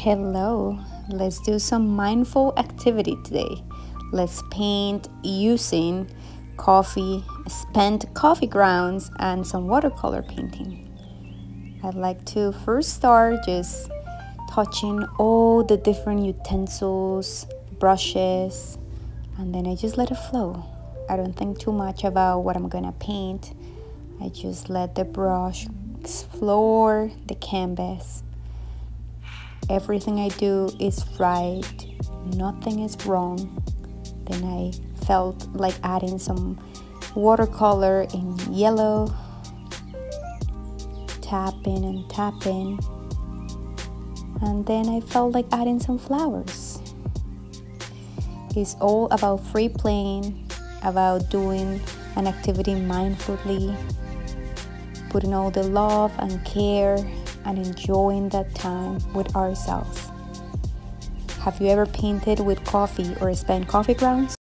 Hello, let's do some mindful activity today. Let's paint using spent coffee grounds and some watercolor painting. I'd like to first start just touching all the different utensils, brushes, and then I just let it flow. I don't think too much about what I'm gonna paint. I just let the brush explore the canvas. Everything I do is right, nothing is wrong. Then I felt like adding some watercolor in yellow, tapping and tapping, and then I felt like adding some flowers. It's all about free playing, about doing an activity mindfully, putting all the love and care and enjoying that time with ourselves. Have you ever painted with coffee or spent coffee grounds?